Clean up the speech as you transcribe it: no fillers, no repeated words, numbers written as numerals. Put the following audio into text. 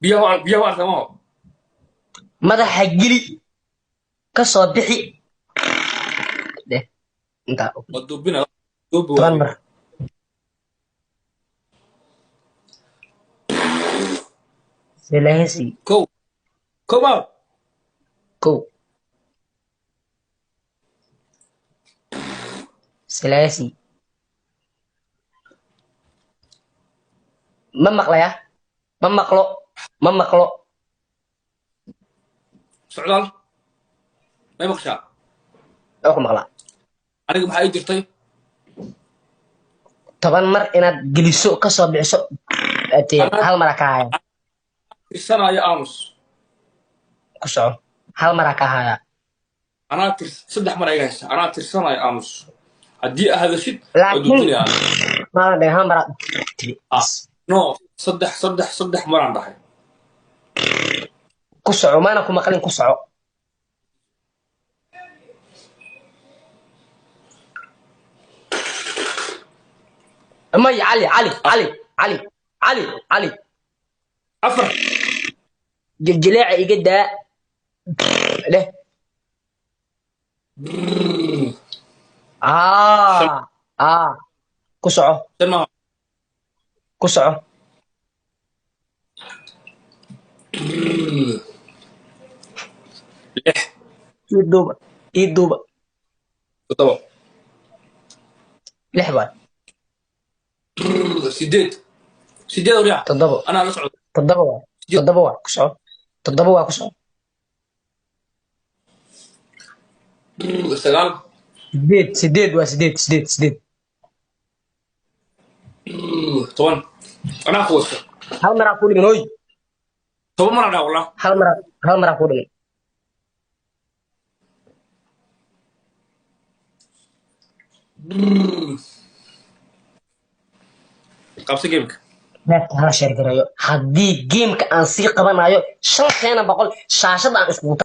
biyaha waa artamo madaxa geli ka soo bixi dheh intaa wadubina dubu toban waabi mar selahasi kow kow kow selahasi ma maqlaya ma maqlo socdaal may maqshaa oo ku maqlaa aniga maxaa ii jirtay toban mar inaad geliso ka soo bixiso anaa hal mara ka haya tirsanaya aamus ku soco hal mara ka haya saddex mar iga haysa anaa tirsanaya aamus haddii aa hadashid waa laakiin dubinaya maala dhe hal mara no saddex maraan dhahay ku soco maana ku maqlin ku soco may cali afar jiljileeca iga daa leh ku soco shan ma ku soco lix ii duuba toddoba lix baad sideed oryaa toddoba anaa la socdo toddoba waa toddoba waa ku soco toddoba waa ku soco sagaal sideed waa sideed toban anaa ku wasta hal maraa ku dhigan hoy toban maraan dhaha wallah hal maraa ku dhigan qabsi gameka hala sheergareeyo haddii geemka aan sii qabanayo 500 shaashada aan iskugu